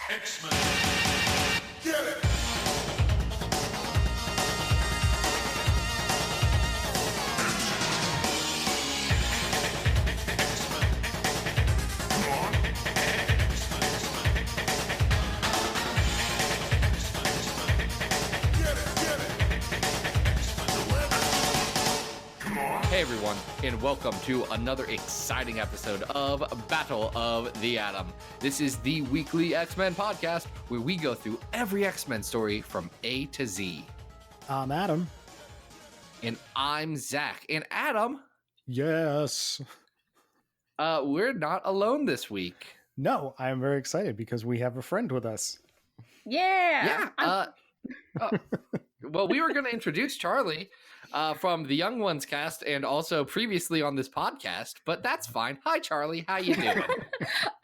X-Men. Get it! Hey everyone, and welcome to another exciting episode of Battle of the Atom. This is the weekly X-Men podcast where we go through every X-Men story from A to Z. I'm Adam. And I'm Zach. And Adam, Yes. We're not alone this week. No, I'm very excited because we have a friend with us. Yeah. Well, we were going to introduce Charlie from the Young Ones cast and also previously on this podcast, but that's fine. Hi, Charlie. How you doing?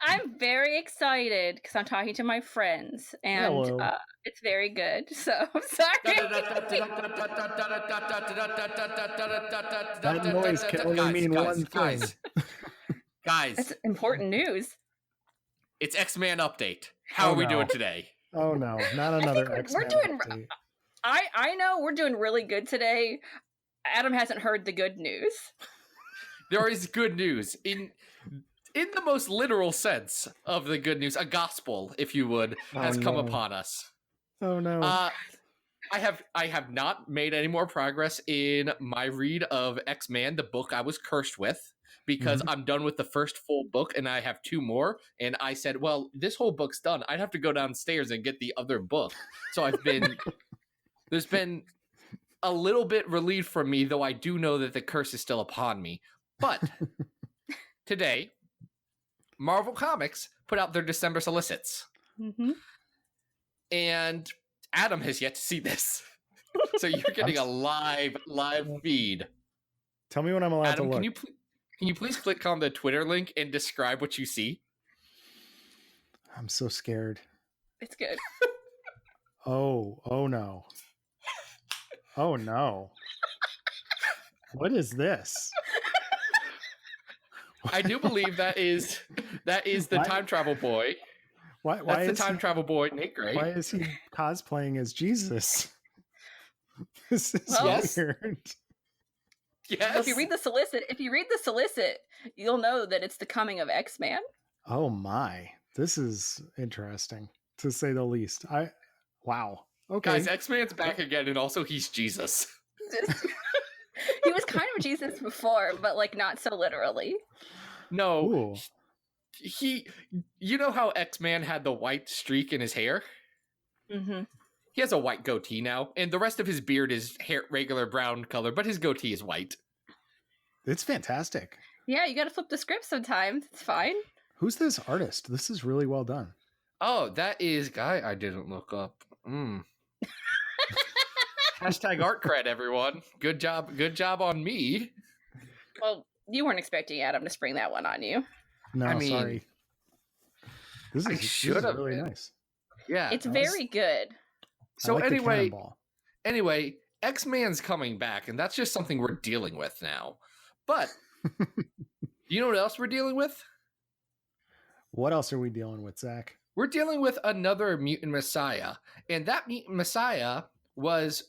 I'm very excited because I'm talking to my friends, and it's very good. So I'm sorry. That noise can only mean one thing. Guys, That's important news. it's X-Man update. How are we doing today? Oh no, not another X-Men we're doing. update. I know we're doing really good today. Adam hasn't heard the good news. There is good news in the most literal sense of the good news. A gospel, if you would, has come upon us. Oh no. I have not made any more progress in my read of X-Man, the book I was cursed with, because I'm done with the first full book and I have two more. And I said, well, this whole book's done. I'd have to go downstairs and get the other book. So there's been a little bit relieved from me, though I do know that the curse is still upon me. But today, Marvel Comics put out their December solicits. Mm-hmm. And Adam has yet to see this. So you're getting a live feed. Tell me when I'm allowed Adam, to look. can you please click on the Twitter link and describe what you see? I'm so scared. It's good. Oh no. Oh no. What is this? I do believe that is the time travel boy. Why That's is the time travel boy, Nate Gray. Why is he cosplaying as Jesus? This is Yes. weird. Yes. If you read the solicit, you'll know that it's the coming of X-Man. Oh my. This is interesting, to say the least. Wow. Okay. Guys, X-Man's back again, and also he's Jesus. He was kind of Jesus before, but like not so literally. No, Ooh. you know how X-Man had the white streak in his hair? Mm-hmm. He has a white goatee now, and the rest of his beard is regular brown color, but his goatee is white. It's fantastic. Yeah, you got to flip the script sometimes. It's fine. Who's this artist? This is really well done. Oh, that is guy I didn't look up. Hashtag art cred, everyone. Good job on me. Well, you weren't expecting Adam to spring that one on you. No, I mean, sorry. This is really nice. Yeah. It's very good. So I like the anyway, cannonball. X-Man's coming back, and that's just something we're dealing with now. But you know what else we're dealing with? What else are we dealing with, Zach? We're dealing with another mutant messiah, and that mutant messiah was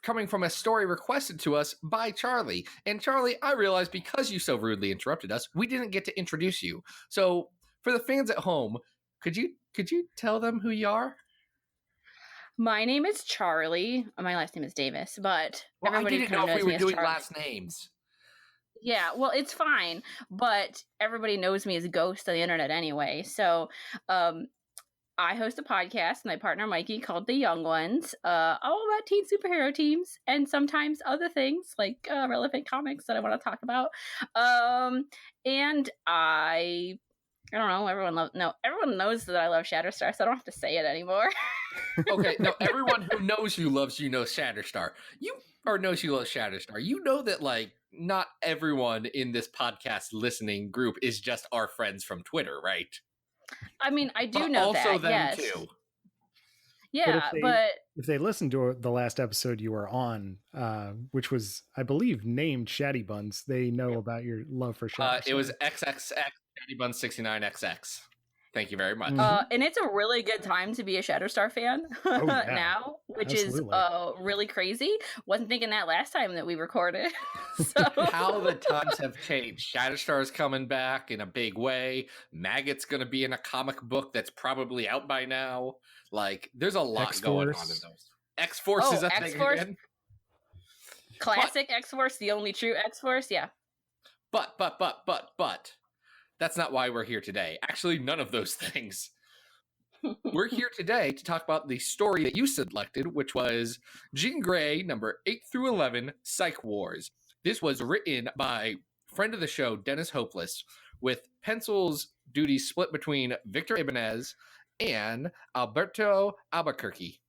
coming from a story requested to us by Charlie. And Charlie, I realize because you so rudely interrupted us, we didn't get to introduce you. So for the fans at home, could you tell them who you are? My name is Charlie. My last name is Davis, but Well, I everybody didn't kind know of if knows we me were as doing Charlie. last names. Yeah, well, it's fine, but everybody knows me as Ghost on the internet anyway. So, I host a podcast with my partner Mikey called The Young Ones, all about teen superhero teams and sometimes other things like relevant comics that I want to talk about. And I don't know. Everyone knows that I love Shatterstar, so I don't have to say it anymore. Okay, no, everyone who knows you loves you knows Shatterstar. Knows you love Shatterstar. You know that, like, not everyone in this podcast listening group is just our friends from Twitter, right? I mean, I do But know also that. them Yes. too. Yeah, but if they listened to the last episode you were on, which was, I believe, named Shatty Buns, they know about your love for Shatterstar. It was XXX Shatty Buns 69XX. Thank you very much. And it's a really good time to be a Shatterstar fan now, which Absolutely. is really crazy. Wasn't thinking that last time that we recorded. So How the times have changed. Shatterstar's coming back in a big way. Maggot's going to be in a comic book that's probably out by now. Like, there's a lot going on in those. X-Force is a thing again. Classic X-Force, the only true X-Force, yeah. But, that's not why we're here today. Actually, none of those things. We're here today to talk about the story that you selected, which was Jean Grey, number 8 through 11, Psych Wars. This was written by friend of the show, Dennis Hopeless, with pencils duties split between Victor Ibanez and Alberto Albuquerque.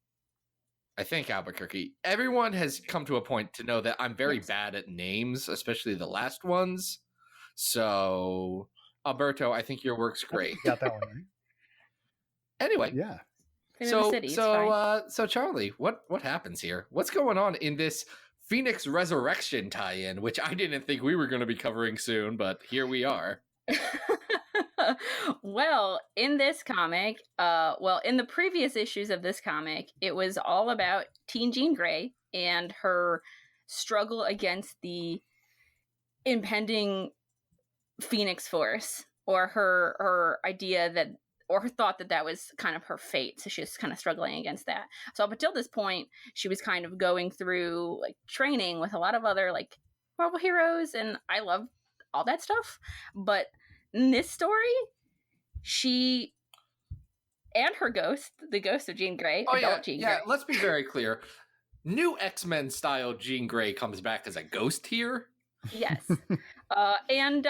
I think Albuquerque. Everyone has come to a point to know that I'm very bad at names, especially the last ones. So, Alberto, I think your work's great. Got that one right. Anyway, yeah. So Charlie, what happens here? What's going on in this Phoenix Resurrection tie-in, which I didn't think we were going to be covering soon, but here we are. Well, in this comic, in the previous issues of this comic, it was all about Teen Jean Grey and her struggle against the impending Phoenix Force, or her idea that, or her thought that was kind of her fate. So she was kind of struggling against that. So up until this point, she was kind of going through like training with a lot of other like Marvel heroes, and I love all that stuff. But in this story, she and her ghost, the ghost of Jean Grey, Jean Grey. Let's be very clear. New X-Men style Jean Grey comes back as a ghost here. Yes. And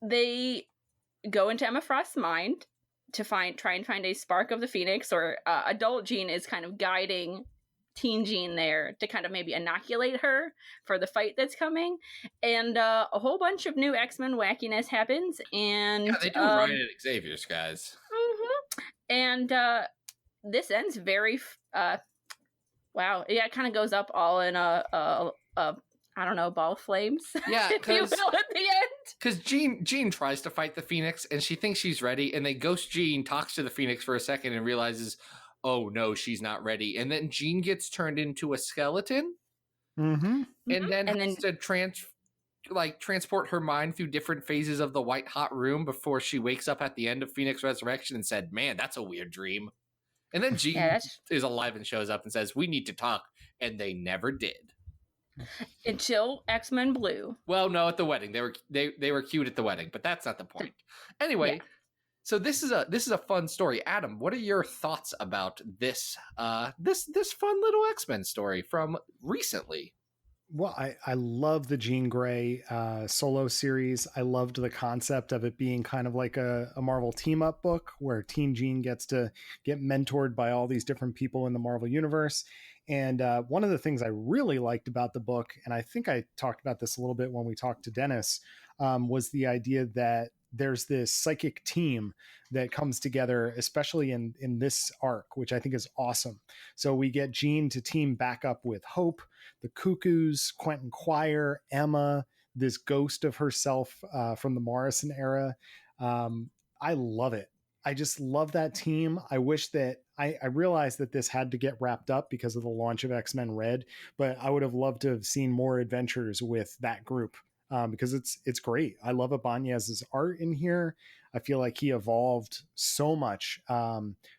they go into Emma Frost's mind to try and find a spark of the Phoenix, or adult Jean is kind of guiding teen Jean there to kind of maybe inoculate her for the fight that's coming. And a whole bunch of new X-Men wackiness happens. And yeah, they do Ryan and Xavier's, guys. And this ends very wow. Yeah, it kind of goes up all in a I don't know, ball of flames. Yeah, if you will, at the end. Because Jean tries to fight the Phoenix, and she thinks she's ready, and then Ghost Jean talks to the Phoenix for a second and realizes, oh no, she's not ready. And then Jean gets turned into a skeleton, and then has to transport her mind through different phases of the white hot room before she wakes up at the end of Phoenix Resurrection and said, man, that's a weird dream. And then Jean is alive and shows up and says, we need to talk, and they never did. Until X-Men Blue. Well, no, at the wedding. They were cute at the wedding, but that's not the point. Anyway, so this is a fun story. Adam, what are your thoughts about this this fun little X-Men story from recently? Well, I love the Jean Grey solo series. I loved the concept of it being kind of like a Marvel team-up book where Teen Jean gets to get mentored by all these different people in the Marvel universe. And one of the things I really liked about the book, and I think I talked about this a little bit when we talked to Dennis, was the idea that there's this psychic team that comes together, especially in this arc, which I think is awesome. So we get Jean to team back up with Hope, the Cuckoos, Quentin Quire, Emma, this ghost of herself from the Morrison era. I love it. I just love that team. I wish that I realized that this had to get wrapped up because of the launch of X-Men Red, but I would have loved to have seen more adventures with that group because it's great. I love Ibanez's art in here. I feel like he evolved so much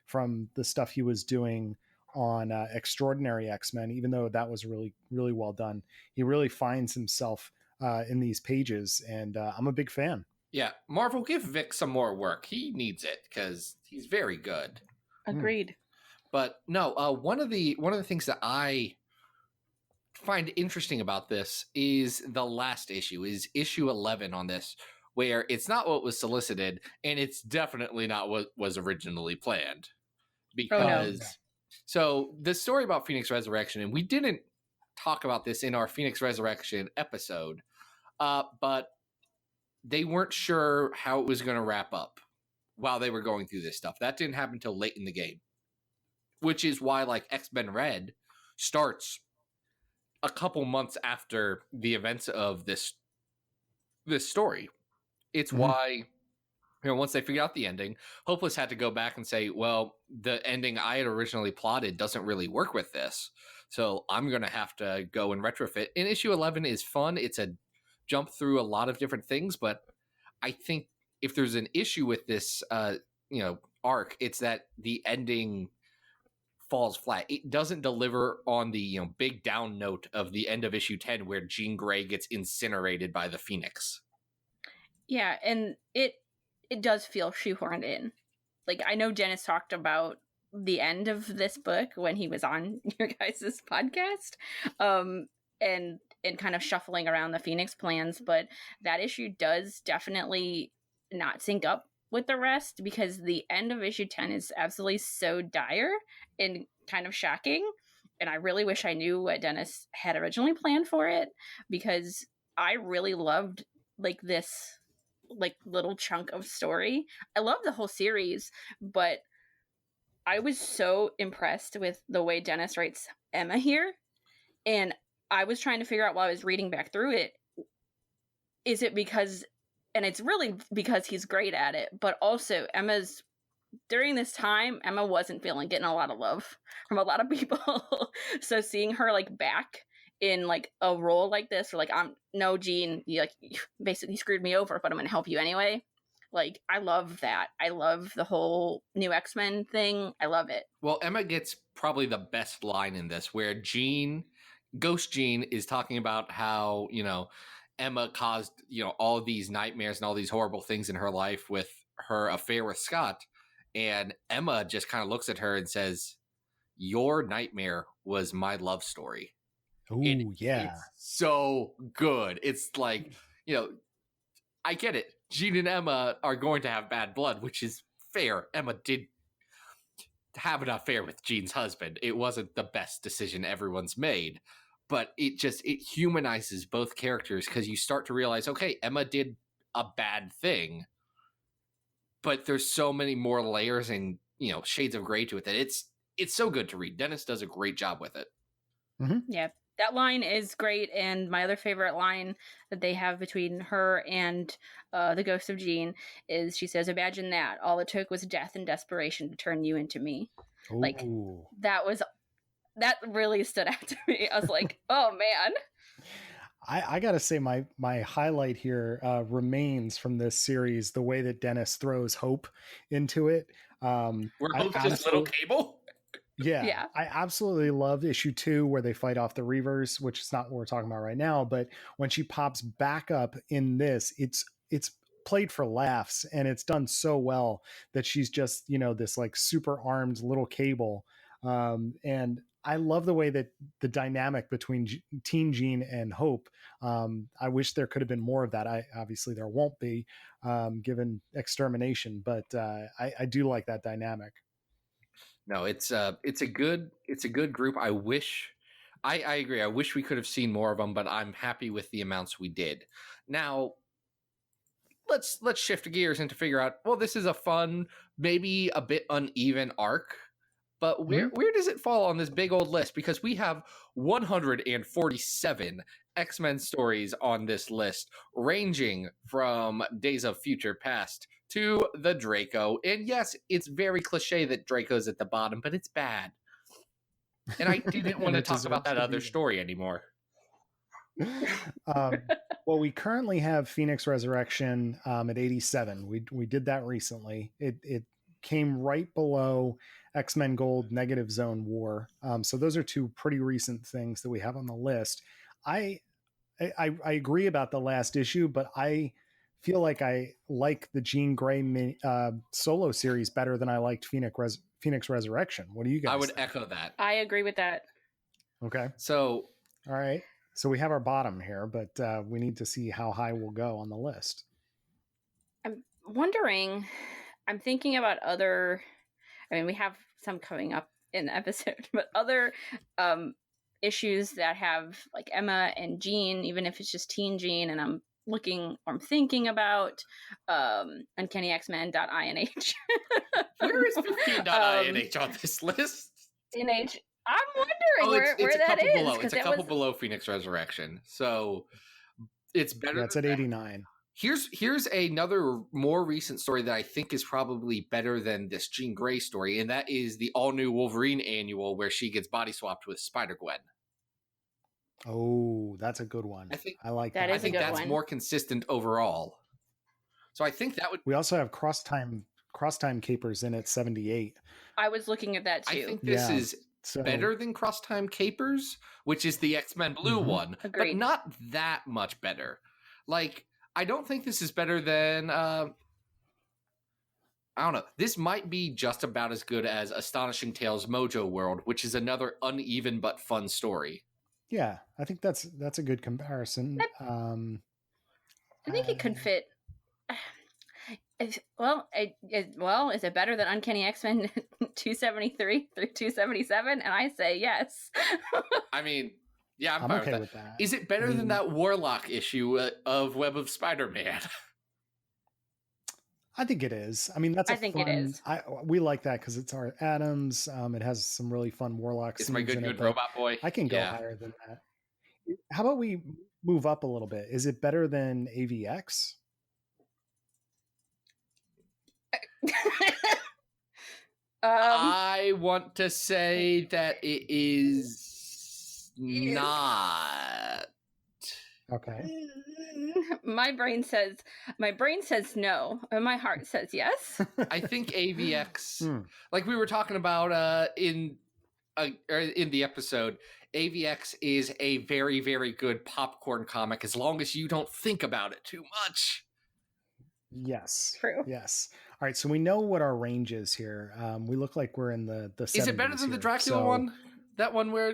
from the stuff he was doing on Extraordinary X-Men, even though that was really, really well done. He really finds himself in these pages, and I'm a big fan. Yeah, Marvel, give Vic some more work. He needs it because he's very good. Agreed. But no, one of the things that I find interesting about this is the last issue, is issue 11 on this, where it's not what was solicited, and it's definitely not what was originally planned. Because so the story about Phoenix Resurrection, and we didn't talk about this in our Phoenix Resurrection episode, but they weren't sure how it was going to wrap up while they were going through this stuff. That didn't happen until late in the game, which is why like X-Men Red starts a couple months after the events of this story. It's why once they figured out the ending, Hopeless had to go back and say, well, the ending I had originally plotted doesn't really work with this. So I'm going to have to go and retrofit. And issue 11 is fun. It's a jump through a lot of different things. But I think if there's an issue with this, arc, it's that the ending falls flat. It doesn't deliver on the, big down note of the end of issue 10 where Jean Grey gets incinerated by the Phoenix. Yeah, and it does feel shoehorned in. Like, I know Dennis talked about the end of this book when he was on your guys' podcast, and kind of shuffling around the Phoenix plans, but that issue does definitely not sync up with the rest, because the end of issue 10 is absolutely so dire and kind of shocking, and I really wish I knew what Dennis had originally planned for it, because I really loved this little chunk of story. I love the whole series, but I was so impressed with the way Dennis writes Emma here, and I was trying to figure out while I was reading back through it, is it because, and it's really because he's great at it, but also during this time, Emma wasn't getting a lot of love from a lot of people. So seeing her back in a role like this, or no, Jean, you basically screwed me over, but I'm gonna help you anyway. I love that. I love the whole new X-Men thing. I love it. Well, Emma gets probably the best line in this, where Ghost Jean is talking about how, Emma caused, all these nightmares and all these horrible things in her life with her affair with Scott. And Emma just kind of looks at her and says, your nightmare was my love story. Oh, yeah. It's so good. It's I get it. Jean and Emma are going to have bad blood, which is fair. Emma did have an affair with Jean's husband. It wasn't the best decision everyone's made, but it humanizes both characters, because you start to realize, okay, Emma did a bad thing, but there's so many more layers and, shades of gray to it that it's so good to read. Dennis does a great job with it. Mm-hmm. Yeah. That line is great, and my other favorite line that they have between her and the ghost of Jean is, she says, imagine that. All it took was death and desperation to turn you into me. Ooh. That really stood out to me. I was like, oh, man. I gotta say, my highlight here remains from this series the way that Dennis throws Hope into it. Where Hope's just little Cable? Yeah, I absolutely love issue 2 where they fight off the Reavers, which is not what we're talking about right now. But when she pops back up in this, it's played for laughs, and it's done so well that she's just, this super armed little Cable. And I love the way that the dynamic between Teen Jean and Hope. I wish there could have been more of that. Obviously there won't be, given Extermination, but I do like that dynamic. No, it's a good group. I agree. I wish we could have seen more of them, but I'm happy with the amounts we did. Now, let's shift gears and to figure out, well, this is a fun, maybe a bit uneven arc, but where does it fall on this big old list? Because we have 147 X-Men stories on this list, ranging from Days of Future Past to the Draco. And yes, it's very cliche that Draco's at the bottom, but it's bad. And I didn't want to talk about that other story anymore. Well, we currently have Phoenix Resurrection at 87. We did that recently. It came right below X-Men Gold Negative Zone War. So those are two pretty recent things that we have on the list. I agree about the last issue, but I feel like I like the Jean Grey solo series better than I liked Phoenix Resurrection. What do you guys think? Echo that. I agree with that. Okay. So, all right. So we have our bottom here, but we need to see how high we'll go on the list. I'm wondering, I'm thinking about other, we have some coming up in the episode, but other issues that have like Emma and Jean, even if it's just Teen Jean, and I'm thinking about Uncanny X-Men.INH. Where is 15.INH on this list? INH. I'm wondering where that is. It's a couple below Phoenix Resurrection. So it's better. That's at 89. Here's another more recent story that I think is probably better than this Jean Grey story, and that is the all-new Wolverine annual where she gets body swapped with Spider-Gwen. Oh, that's a good one. I like that. That is I think a good that's one. more consistent overall. So I think that would... We also have cross time capers in at 78. I was looking at that too. I think this is better than Cross Time Capers, which is the X-Men Blue one, Agreed. but not that much better. Like, I don't think this is better than... I don't know. This might be just about as good as Astonishing Tales Mojo World, which is another uneven but fun story. Yeah, I think that's a good comparison. I think it could fit. Is it better than Uncanny X-Men 273 through 277? And I say yes. I mean, yeah, I'm I'm fine okay with that. with that. Is it better than that Warlock issue of Web of Spider-Man? I think it is. I mean, that's I think it is. We like that because it's our Adams. It has some really fun Warlock It's scenes my good in it, but robot boy. I can go higher than that. How about we move up a little bit? Is it better than AVX? I want to say that it is not. Okay. My brain says no, and my heart says yes. I think AVX, like we were talking about in the episode, AVX is a very, very good popcorn comic as long as you don't think about it too much. Yes. True. Yes. All right. So we know what our range is here. We look like we're in the 70s. Is it better than the Dracula one? That one where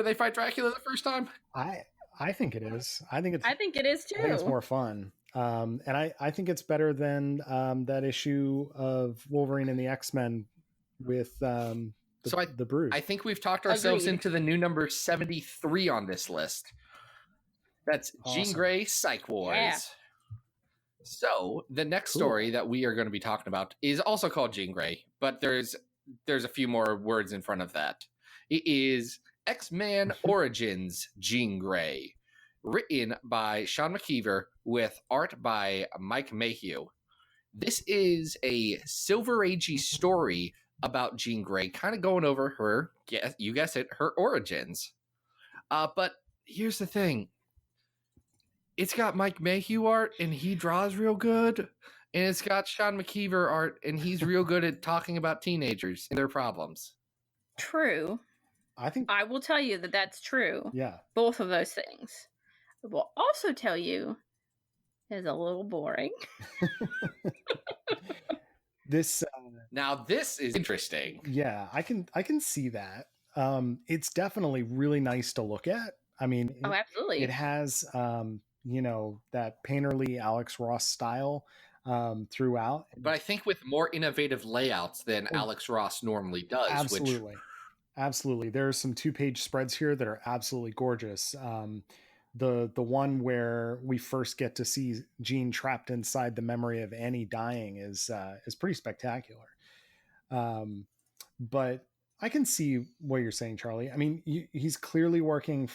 they fight Dracula the first time? I think it is. I think it is too. I think it's more fun. And I think it's better than that issue of Wolverine and the X-Men with the Brood. I think we've talked ourselves into the new number 73 on this list. That's awesome. Jean Grey Psych Wars. Yeah. So the next story that we are going to be talking about is also called Jean Grey, but there's a few more words in front of that. It is X-Man Origins Jean Grey, written by Sean McKeever with art by Mike Mayhew. This is a Silver Agey story about Jean Grey, kind of going over her, you guessed it, her origins. But here's the thing. It's got Mike Mayhew art, and he draws real good. And it's got Sean McKeever art, and he's real good at talking about teenagers and their problems. True. I will tell you that that's true. Yeah. Both of those things. I will also tell you it's a little boring. This is interesting. Yeah, I can see that. It's definitely really nice to look at. I mean, absolutely. It has that painterly Alex Ross style throughout. But I think with more innovative layouts than Alex Ross normally does. Absolutely. Absolutely. There's some 2-page spreads here that are absolutely gorgeous. The one where we first get to see Jean trapped inside the memory of Annie dying is pretty spectacular. But I can see what you're saying, Charlie. I mean, he's clearly working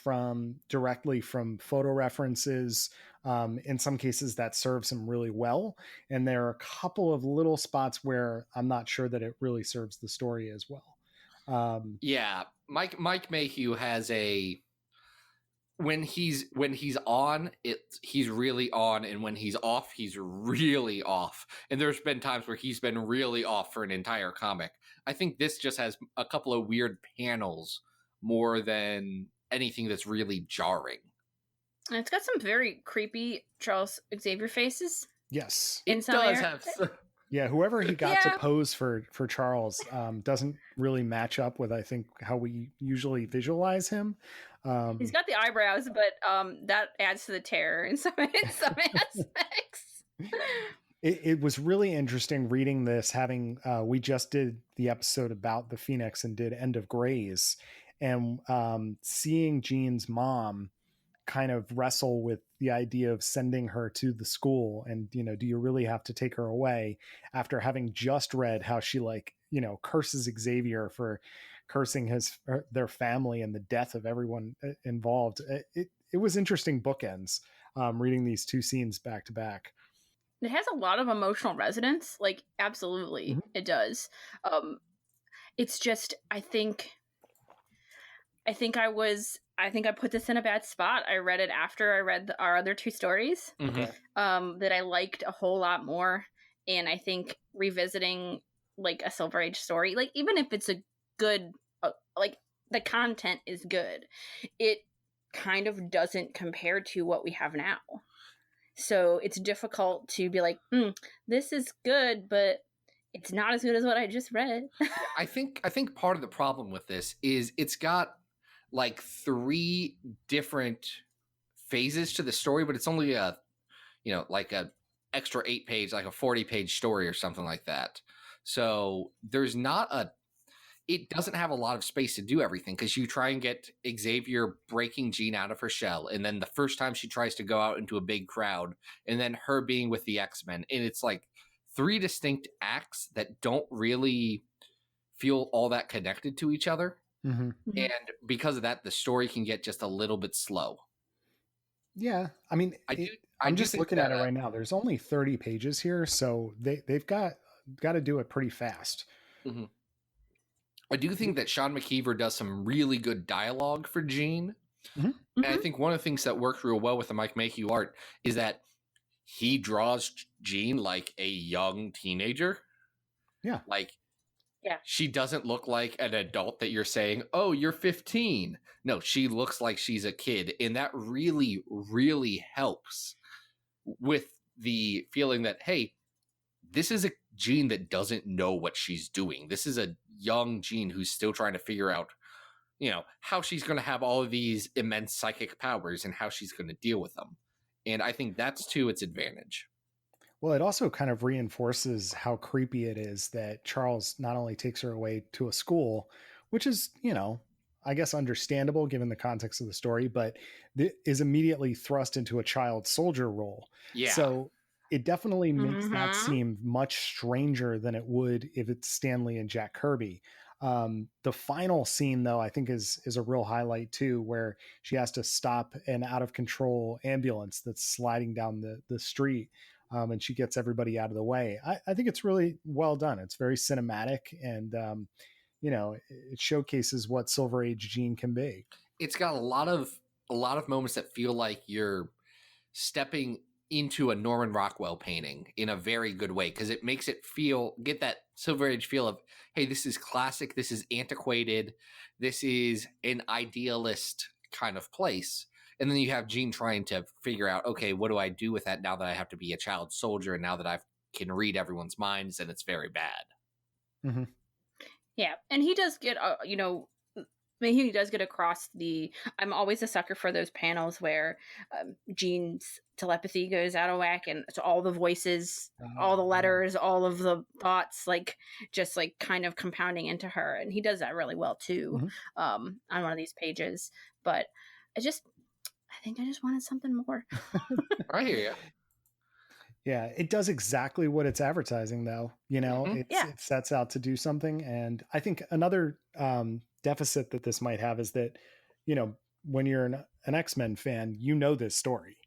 directly from photo references. In some cases that serves him really well. And there are a couple of little spots where I'm not sure that it really serves the story as well. Mike Mayhew has when he's on, he's really on, and when he's off, he's really off. And there's been times where he's been really off for an entire comic. I think this just has a couple of weird panels more than anything that's really jarring. And it's got some very creepy Charles Xavier faces. Yes, it does have. Yeah, whoever he got to pose for Charles doesn't really match up with, I think, how we usually visualize him. He's got the eyebrows, but that adds to the terror in some aspects. It was really interesting reading this, having we just did the episode about the Phoenix and did End of Grays, and seeing Jean's mom kind of wrestle with the idea of sending her to the school, and do you really have to take her away after having just read how she curses Xavier for cursing their family and the death of everyone involved. It was interesting bookends. reading these two scenes back to back. It has a lot of emotional resonance. Like, absolutely, it does. It's just, I think I put this in a bad spot. I read it after I read our other two stories that I liked a whole lot more. And I think revisiting like a Silver Age story, like even if it's a good, like the content is good, it kind of doesn't compare to what we have now. So it's difficult to be like, this is good, but it's not as good as what I just read. I think part of the problem with this is it's got like 3 different phases to the story, but it's only a extra 8-page, like a 40-page story or something like that. So there's not it doesn't have a lot of space to do everything, because you try and get Xavier breaking Jean out of her shell, and then the first time she tries to go out into a big crowd, and then her being with the X-Men, and it's like 3 distinct acts that don't really feel all that connected to each other. And because of that, the story can get just a little bit slow. Yeah, I mean, I'm just looking at it right now. There's only 30 pages here, so they've got to do it pretty fast. I do think that Sean McKeever does some really good dialogue for Jean. And I think one of the things that works real well with the Mike Mayhew art is that he draws Jean like a young teenager. Yeah. She doesn't look like an adult that you're saying, oh, you're 15. No, she looks like she's a kid. And that really, really helps with the feeling that, hey, this is a Jean that doesn't know what she's doing. This is a young Jean who's still trying to figure out, how she's going to have all of these immense psychic powers and how she's going to deal with them. And I think that's to its advantage. Well, it also kind of reinforces how creepy it is that Charles not only takes her away to a school, which is, I guess understandable given the context of the story, but is immediately thrust into a child soldier role. Yeah. So it definitely makes that seem much stranger than it would if it's Stanley and Jack Kirby. The final scene, though, I think is a real highlight too, where she has to stop an out of control ambulance that's sliding down the street. And she gets everybody out of the way. I think it's really well done. It's very cinematic, and it showcases what Silver Age Jean can be. It's got a lot of moments that feel like you're stepping into a Norman Rockwell painting in a very good way, because it makes it get that Silver Age feel of, hey, this is classic, this is antiquated, this is an idealist kind of place. And then you have Jean trying to figure out, okay, what do I do with that now that I have to be a child soldier and now that I can read everyone's minds, and it's very bad. Yeah, and he does get, he does get across I'm always a sucker for those panels where Jean's telepathy goes out of whack, and it's all the voices, all the letters, all of the thoughts, just kind of compounding into her. And he does that really well too on one of these pages. But I think I just wanted something more. I hear you. Yeah, it does exactly what it's advertising, though. It sets out to do something. And I think another deficit that this might have is that, when you're an X-Men fan, this story.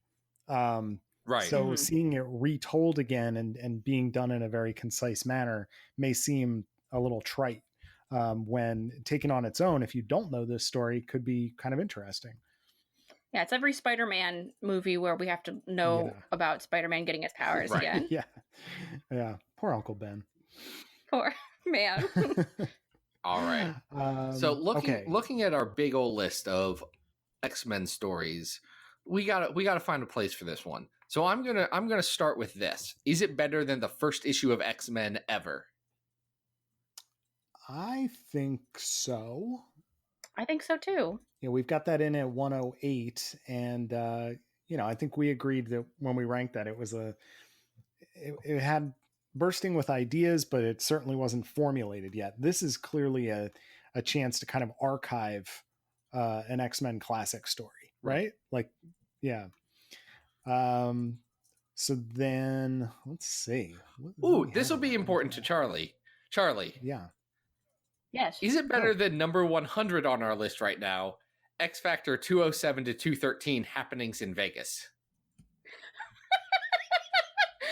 Right. So seeing it retold again and being done in a very concise manner may seem a little trite. When taken on its own, if you don't know this story, could be kind of interesting. Yeah, it's every Spider-Man movie where we have to know about Spider-Man getting his powers again. Yeah. Poor Uncle Ben. Poor man. All right. So looking at our big old list of X-Men stories, we gotta find a place for this one. So I'm gonna start with this. Is it better than the first issue of X-Men ever? I think so. I think so too. We've got that in at 108, and I think we agreed that when we ranked that, it had bursting with ideas, but it certainly wasn't formulated yet. This is clearly a chance to kind of archive an X-Men classic story, right? So then let's see. Ooh, this will be important to Charlie. Charlie. Yeah. Yes. Is it better than number 100 on our list right now? X Factor 207 to 213 happenings in Vegas.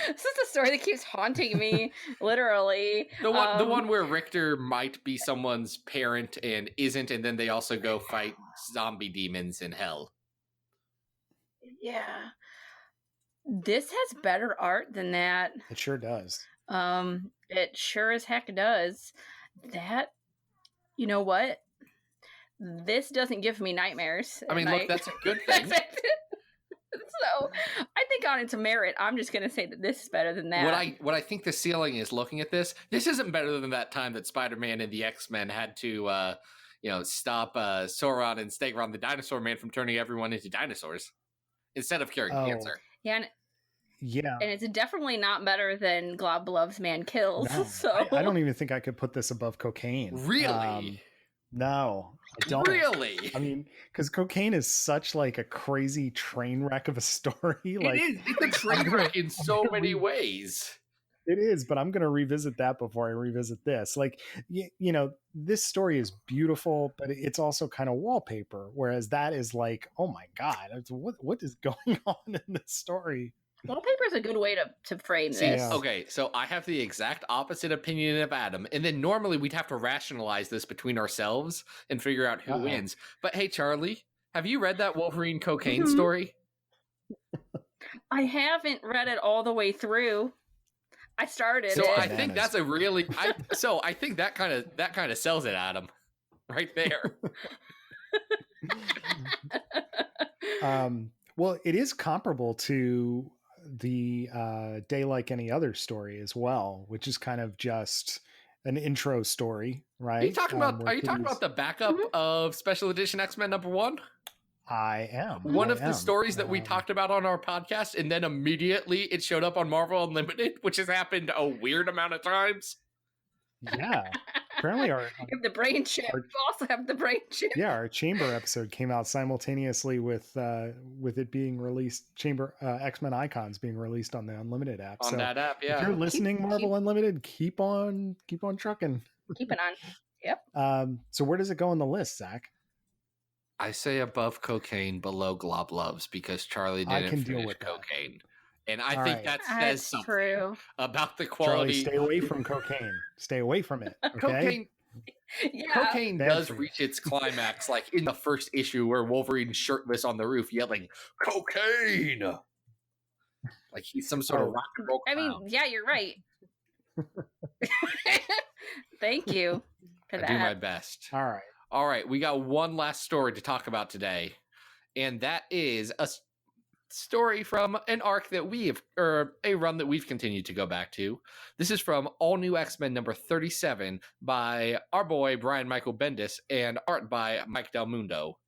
This is a story that keeps haunting me, literally. The one where Richter might be someone's parent and isn't, and then they also go fight zombie demons in hell. Yeah. This has better art than that. It sure does. It sure as heck does. That, you know what? This doesn't give me nightmares. I mean, look, that's a good thing. So, I think on its merit, I'm just going to say that this is better than that. What I think the ceiling is, looking at this isn't better than that time that Spider-Man and the X-Men had to, stop Sauron and Stegron the Dinosaur Man from turning everyone into dinosaurs instead of curing cancer. Yeah, and it's definitely not better than Glob Loves Man Kills. No, so I don't even think I could put this above Cocaine. Really? No, I don't. Really? I mean, because Cocaine is such like a crazy train wreck of a story. Like, it is. It's a train wreck in so many ways. It is, but I'm going to revisit that before I revisit this. Like, this story is beautiful, but it's also kind of wallpaper. Whereas that is like, oh my God, what is going on in this story? Wallpaper is a good way to frame this. Yeah. Okay, so I have the exact opposite opinion of Adam, and then normally we'd have to rationalize this between ourselves and figure out who wins. But hey, Charlie, have you read that Wolverine Cocaine story? I haven't read it all the way through. I started so it. I think that's a really I think that kind of sells it, Adam, right there. Well, it is comparable to the Day Like Any Other story as well, which is kind of just an intro story, right? Are you talking about the backup of Special Edition X-Men #1? I am. One of the stories that we talked about on our podcast, and then immediately it showed up on Marvel Unlimited, which has happened a weird amount of times. Yeah. Apparently you have the brain chip. You also have the brain chip. Yeah, our Chamber episode came out simultaneously with it being released. Chamber X-Men Icons being released on the Unlimited app. On that app, yeah. If you're listening, Marvel Unlimited, keep on trucking. Keep it on. Yep. So where does it go on the list, Zach? I say above Cocaine, below Glob Loves, because Charlie didn't finish Cocaine. And I think that says something about the quality. Charlie, stay away from Cocaine. Stay away from it. Okay? Cocaine does reach its climax, like in the first issue where Wolverine's shirtless on the roof yelling, "Cocaine!" Like he's some sort of rock and roll clown. I mean, yeah, you're right. Thank you for that. I do my best. All right, we got one last story to talk about today, and that is a story from an arc that a run that we've continued to go back to. This is from All New X-Men #37 by our boy Brian Michael Bendis and art by Mike Del Mundo.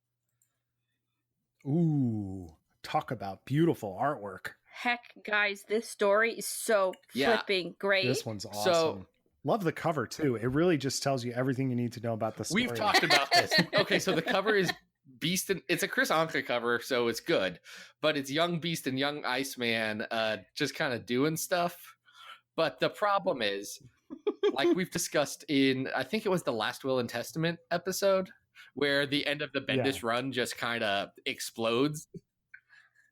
Ooh, talk about beautiful artwork. Heck, guys, this story is so flipping great. This one's awesome. Love the cover too. It really just tells you everything you need to know about the story. We've talked about this. Okay, so the cover is Beast and it's a Chris Anka cover, so it's good. But it's young Beast and young Iceman just kind of doing stuff. But the problem is, like we've discussed in, I think it was the Last Will and Testament episode, where the end of the Bendis run just kind of explodes.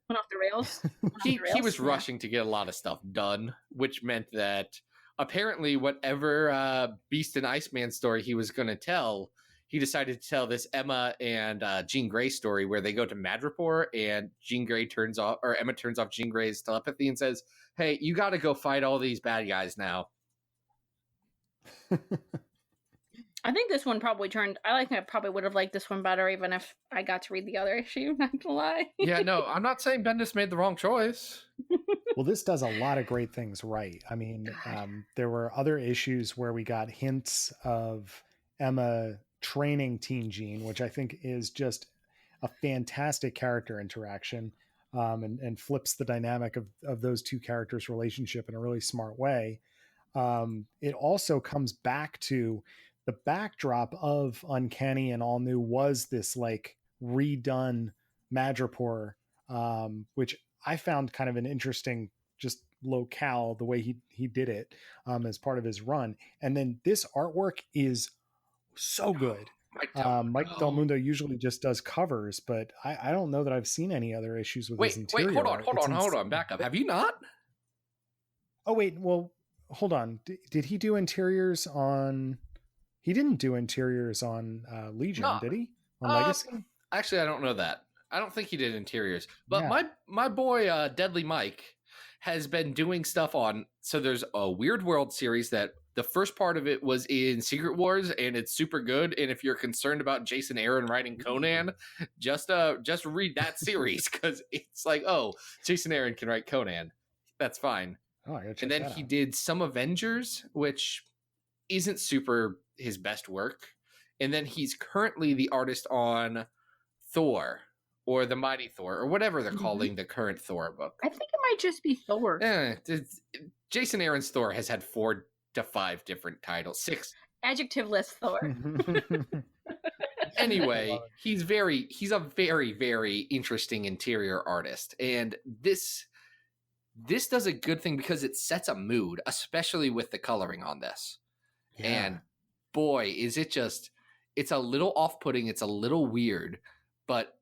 Went off the rails. He was rushing to get a lot of stuff done, which meant that apparently whatever Beast and Iceman story he was going to tell, he decided to tell this Emma and Jean Grey story where they go to Madripoor and Emma turns off Jean Grey's telepathy and says, "Hey, you got to go fight all these bad guys now." I think this one probably I probably would have liked this one better even if I got to read the other issue, not gonna lie. Yeah, no, I'm not saying Bendis made the wrong choice. Well, this does a lot of great things right. I mean, there were other issues where we got hints of Emma training Teen Jean, which I think is just a fantastic character interaction, and flips the dynamic of those two characters' relationship in a really smart way. It also comes back to the backdrop of Uncanny and All New was this like redone Madripoor, which I found kind of an interesting just locale, the way he did it as part of his run. And then this artwork is so good. Mike Del Mundo usually just does covers, but I don't know that I've seen any other issues with his interior. Hold on, back up. Have you not? Oh wait, well, hold on. Did he do interiors on? He didn't do interiors on Legion, No. did he? On Uh, Legacy? Actually, I don't know that. I don't think he did interiors. But Yeah. my boy Deadly Mike has been doing stuff on. So there's a Weird World series that the first part of it was in Secret Wars, and it's super good. And if you're concerned about Jason Aaron writing Conan, just read that series because it's like, oh, Jason Aaron can write Conan. That's fine. Oh, I gotta check And then that he out. did some Avengers, which isn't super his best work. And then he's currently the artist on Thor or the Mighty Thor or whatever they're calling the current Thor book. I think it might just be Thor. Jason Aaron's Thor has had 4 to 5 different titles, 6. Adjectiveless Thor. Anyway, he's a very, very interesting interior artist. And this does a good thing because it sets a mood, especially with the coloring on this. Yeah. And boy, is it just, it's a little off-putting, it's a little weird, but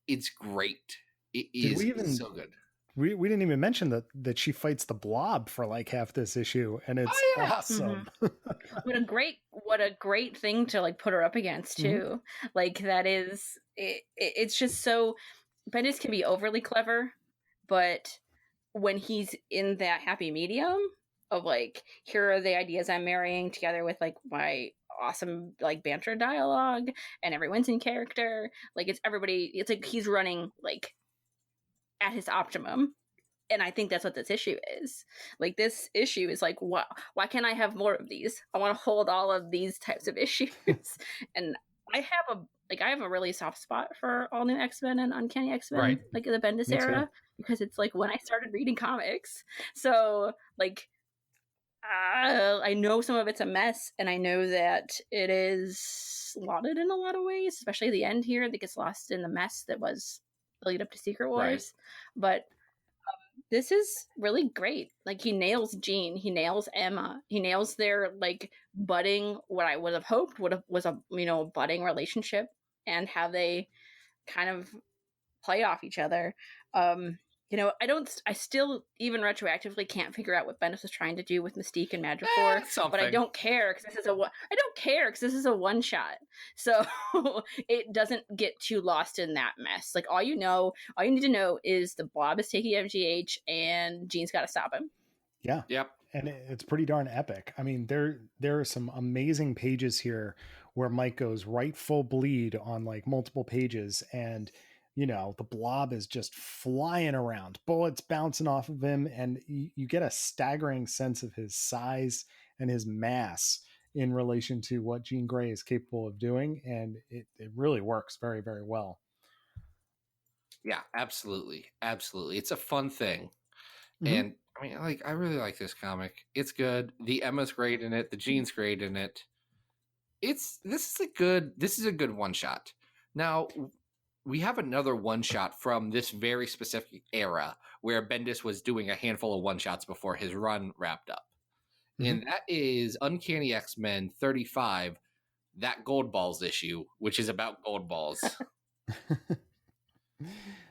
it's great. It is so good. We didn't even mention that she fights the Blob for like half this issue, and it's awesome. What a great thing to like put her up against too. Like that is it's just so Bendis can be overly clever, but when he's in that happy medium of like, here are the ideas I'm marrying together with like my awesome like banter dialogue and everyone's in character, like it's like he's running like at his optimum. And I think that's what this issue is. Like this issue is like, why can't I have more of these? I want to hold all of these types of issues. And I have a really soft spot for All New X-Men and Uncanny X-Men, right, like in the Bendis era, because it's like when I started reading comics. So like I know some of it's a mess, and I know that it is lauded in a lot of ways, especially the end here that gets lost in the mess that was the lead up to Secret Wars. Right. But this is really great. Like he nails Jean, he nails Emma, he nails their like budding, what I would have hoped was a budding relationship, and how they kind of play off each other. I still even retroactively can't figure out what Bendis was trying to do with Mystique and Madripoor, but I don't care because this is a one shot, so it doesn't get too lost in that mess. Like all you need to know is the Blob is taking MGH and Jean's got to stop him. Yeah. Yep. And it's pretty darn epic. I mean, there are some amazing pages here where Mike goes right full bleed on like multiple pages, and the Blob is just flying around, bullets bouncing off of him, and you get a staggering sense of his size and his mass in relation to what Jean Grey is capable of doing, and it really works very, very well. Yeah, absolutely. Absolutely. It's a fun thing. And I mean, like, I really like this comic. It's good. The Emma's great in it. The Jean's great in it. This is a good one shot. Now, we have another one shot from this very specific era where Bendis was doing a handful of one shots before his run wrapped up. And that is Uncanny X-Men 35, that Gold Balls issue, which is about Gold Balls.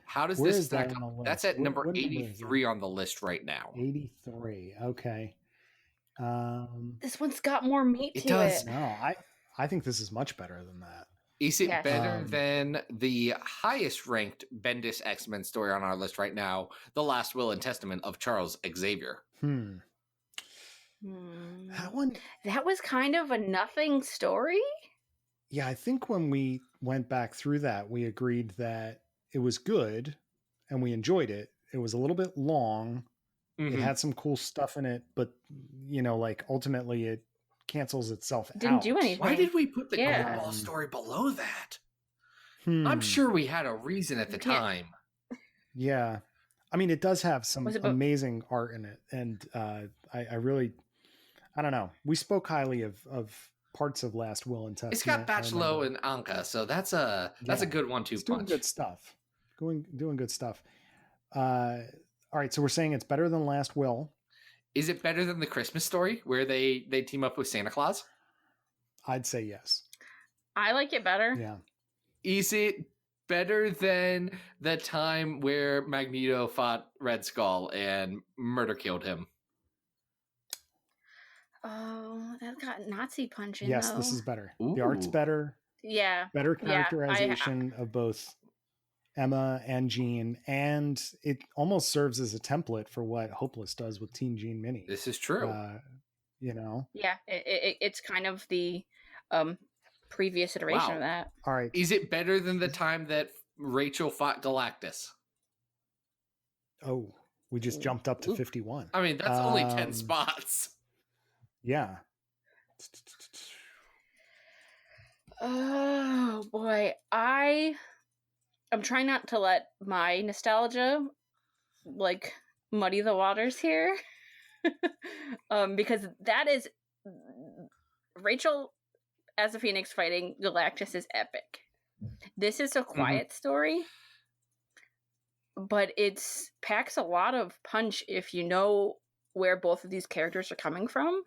How does this stack up? That's at number 83 on the list right now. 83. Okay. This one's got more meat to it. It does. No, I think this is much better than that. Is it better than the highest ranked Bendis X-Men story on our list right now, The Last Will and Testament of Charles Xavier? That was kind of a nothing story. Yeah, I think when we went back through that, we agreed that it was good and we enjoyed it. It was a little bit long. It had some cool stuff in it, but like ultimately it cancels itself out. Didn't do anything. Why did we put the Gold Ball story below that? I'm sure we had a reason at the time. Yeah. I mean, it does have some amazing art in it. And I really, I don't know. We spoke highly of parts of Last Will and Testament. It's got Bachelot and Anka, so that's a good 1-2 punch. Doing good stuff. Doing good stuff. All right, so we're saying it's better than Last Will. Is it better than the Christmas story where they team up with Santa Claus? I'd say yes. I like it better. Yeah. Is it better than the time where Magneto fought Red Skull and murder killed him? Oh, that got Nazi punching. Yes, though. this is better. Ooh. The art's better. Yeah. Better Yeah, characterization of both Emma and Jean, and it almost serves as a template for what Hopeless does with Teen Jean Mini. This is true. You know? Yeah, it's kind of the previous iteration of that. All right. Is it better than the time that Rachel fought Galactus? Oh, we just jumped up to 51. I mean, that's only 10 spots. Yeah. Oh boy, I'm trying not to let my nostalgia like muddy the waters here. Because that is Rachel as a Phoenix fighting Galactus is epic. This is a quiet story, but it's packs a lot of punch if you know where both of these characters are coming from.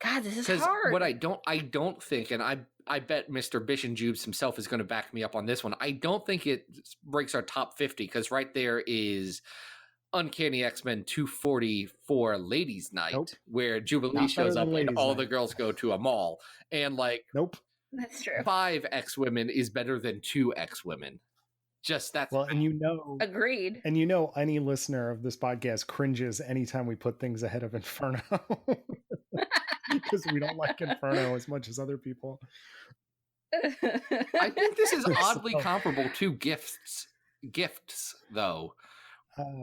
God, this is hard. What I don't think, and I bet Mr. Bishenjubes himself is going to back me up on this one. I don't think it breaks our top 50 because right there is Uncanny X-Men 244 Ladies Night, where Jubilee shows up and all the girls go to a mall. And nope. That's true. 5 X-Women is better than 2 X-Women. Just that's well, and agreed. And any listener of this podcast cringes anytime we put things ahead of Inferno. Because we don't like Inferno as much as other people. I think this is oddly comparable to Gifts, though.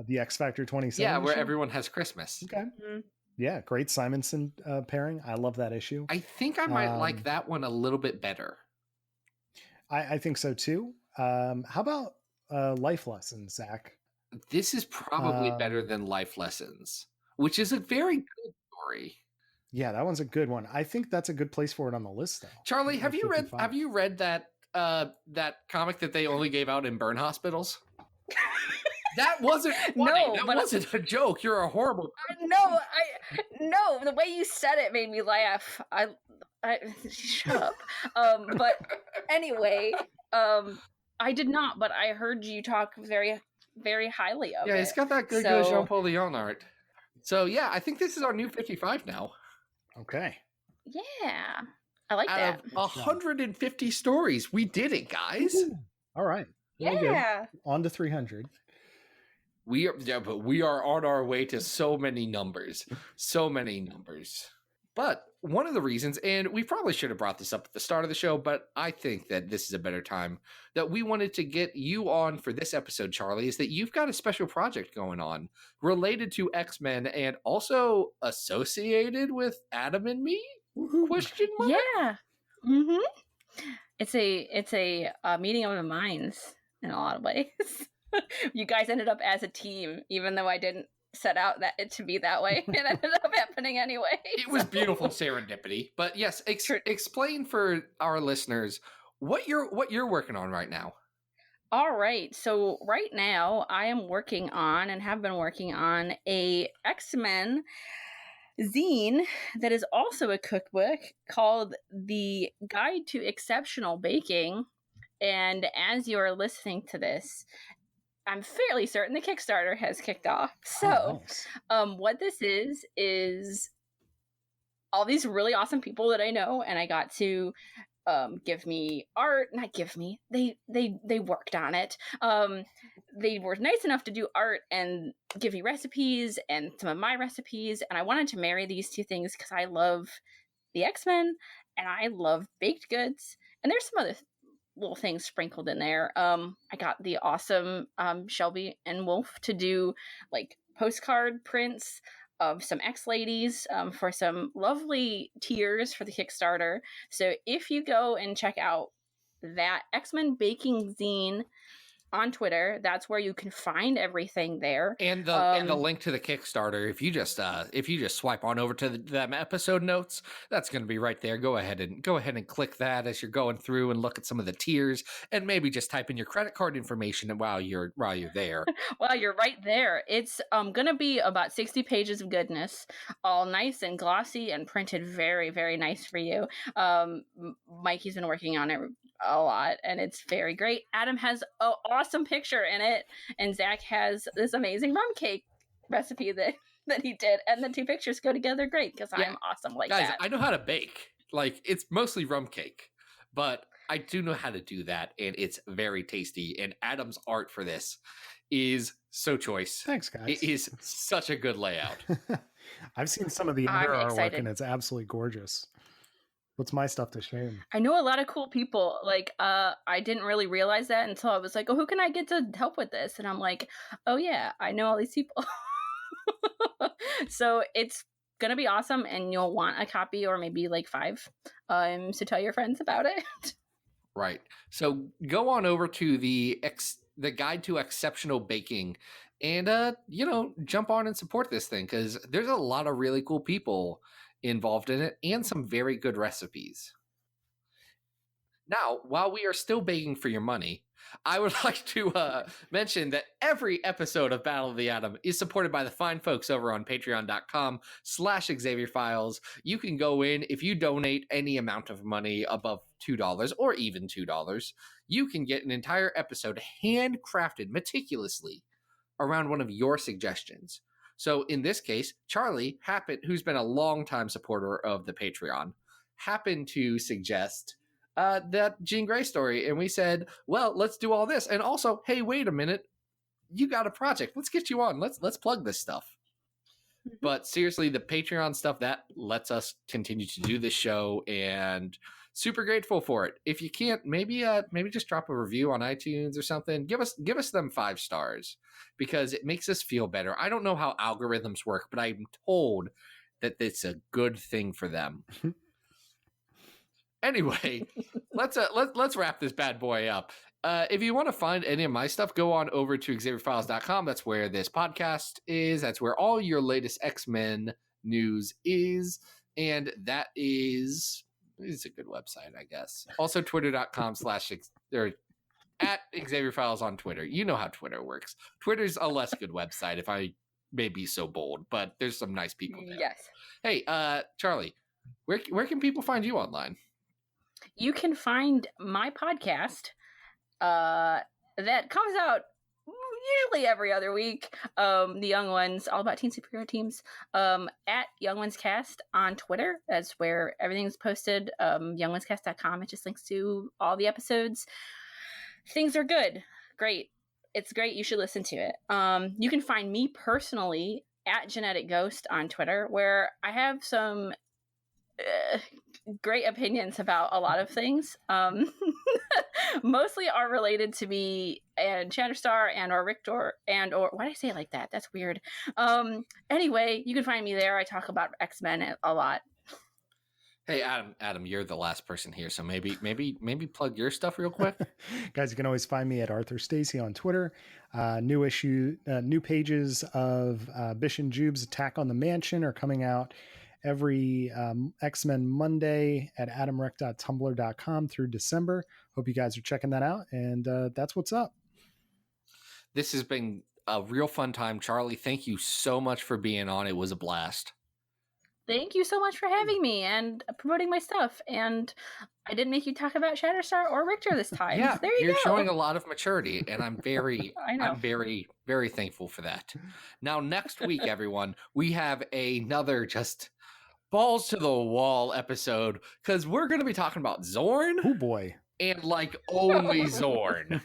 The X Factor 27. Yeah, where everyone has Christmas. Okay. Mm-hmm. Yeah, great Simonson pairing. I love that issue. I think I might like that one a little bit better. I think so too. How about Life Lessons, Zach? This is probably better than Life Lessons, which is a very good story. Yeah, that one's a good one. I think that's a good place for it on the list, though. Charlie, have you read that that comic that they only gave out in burn hospitals? That wasn't funny. That wasn't a joke. You're a horrible. No, the way you said it made me laugh. I shut up. But anyway, I did not. But I heard you talk very, very highly of it. Yeah, it's got that good Jean-Paul Leon art. So yeah, I think this is our new 55 now. Okay. Yeah, I like that. Out of 150 stories, we did it, guys. Ooh. All right. Really good. On to 300. We are on our way to so many numbers. But one of the reasons, and we probably should have brought this up at the start of the show, but I think that this is a better time that we wanted to get you on for this episode, Charlie, is that you've got a special project going on related to X-Men and also associated with Adam and Me? Question mark? Yeah. Mm-hmm. It's a meeting of the minds in a lot of ways. You guys ended up as a team, even though I didn't set out that it to be that way. It ended up happening anyway. It was beautiful serendipity. But yes, explain for our listeners what you're working on right now. All right. So right now I am working on and have been working on a X-Men zine that is also a cookbook called The Guide to Exceptional Baking. And as you're listening to this, I'm fairly certain the Kickstarter has kicked off. So, nice. What this is all these really awesome people that I know, and I got to give me art. Not give me. They worked on it. They were nice enough to do art and give me recipes and some of my recipes. And I wanted to marry these two things because I love the X-Men and I love baked goods. And there's some other little things sprinkled in there. I got the awesome Shelby and Wolf to do like postcard prints of some X-Ladies for some lovely tiers for the Kickstarter. So if you go and check out that X-Men Baking Zine on Twitter, that's where you can find everything there. And the link to the Kickstarter, if you just swipe on over to them episode notes, that's going to be right there. Go ahead and click that as you're going through and look at some of the tiers, and maybe just type in your credit card information while you're there. Well, you're right there. It's going to be about 60 pages of goodness, all nice and glossy and printed very, very nice for you. Mikey's been working on it a lot and it's very great. Adam has an awesome picture in it, and Zach has this amazing rum cake recipe that that he did, and the two pictures go together great because I'm awesome like Guys, that. I know how to bake. Like, it's mostly rum cake, but I do know how to do that, and it's very tasty. And Adam's art for this is so choice. Thanks, guys. It is such a good layout. I've seen some of the I'm other artwork, excited. and it's absolutely gorgeous. What's my stuff to shame? I know a lot of cool people. Like, I didn't really realize that until I was like, oh, who can I get to help with this? And I'm like, oh yeah, I know all these people. So it's gonna be awesome, and you'll want a copy or maybe like 5. So tell your friends about it. Right. So go on over to the Guide to Exceptional Baking and, jump on and support this thing because there's a lot of really cool people involved in it and some very good recipes. Now, while we are still begging for your money, I would like to mention that every episode of Battle of the Atom is supported by the fine folks over on patreon.com/XavierFiles. You can go in, if you donate any amount of money above $2 or even $2, you can get an entire episode handcrafted meticulously around one of your suggestions. So in this case, Charlie who's been a longtime supporter of the Patreon, happened to suggest that Jean Grey story, and we said, well, let's do all this. And also, hey, wait a minute, you got a project. Let's get you on. Let's plug this stuff. But seriously, the Patreon stuff, that lets us continue to do this show, and super grateful for it. If you can't, maybe just drop a review on iTunes or something. Give us them 5 stars because it makes us feel better. I don't know how algorithms work, but I'm told that it's a good thing for them. Anyway, let's wrap this bad boy up. If you want to find any of my stuff, go on over to XavierFiles.com. That's where this podcast is. That's where all your latest X-Men news is. And that is it's a good website, I guess. Also, twitter.com/ or at XavierFiles on Twitter. You know how Twitter works. Twitter's a less good website, if I may be so bold, but there's some nice people there. Yes. Hey, Charlie, where can people find you online? You can find my podcast that comes out usually every other week. The Young Ones, all about teen superhero teams, at Young Ones Cast on Twitter. That's where everything's posted. YoungOnesCast.com. It just links to all the episodes. Things are good. Great. It's great. You should listen to it. You can find me personally at Genetic Ghost on Twitter, where I have some great opinions about a lot of things. Mostly are related to me and Shatterstar and or Richter or why did I say it like that? That's weird. Anyway, you can find me there. I talk about X-Men a lot. Hey, Adam, you're the last person here, so maybe plug your stuff real quick. Guys, you can always find me at Arthur Stacy on Twitter. New pages of Bish and Jube's Attack on the Mansion are coming out every X-Men Monday at adamrec.tumblr.com through December. Hope you guys are checking that out, and that's what's up. This has been a real fun time. Charlie, thank you so much for being on. It was a blast. Thank you so much for having me and promoting my stuff. And I didn't make you talk about Shatterstar or Richter this time. Yeah, there you you're go. Showing a lot of maturity, and I'm very, I'm very, very thankful for that. Now, next week, everyone, we have another just balls to the wall episode because we're going to be talking about Zorn. Oh boy. And like only Zorn.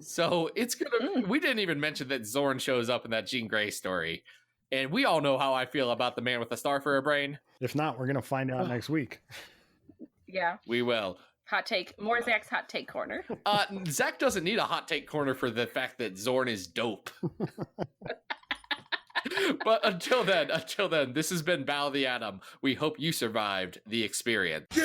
So it's gonna. We didn't even mention that Zorn shows up in that Jean Grey story, and we all know how I feel about the man with a star for a brain. If not, we're gonna find out next week. Yeah, we will. Hot take. More Zach's hot take corner. Zach doesn't need a hot take corner for the fact that Zorn is dope. But until then, this has been Battle of the Atom. We hope you survived the experience.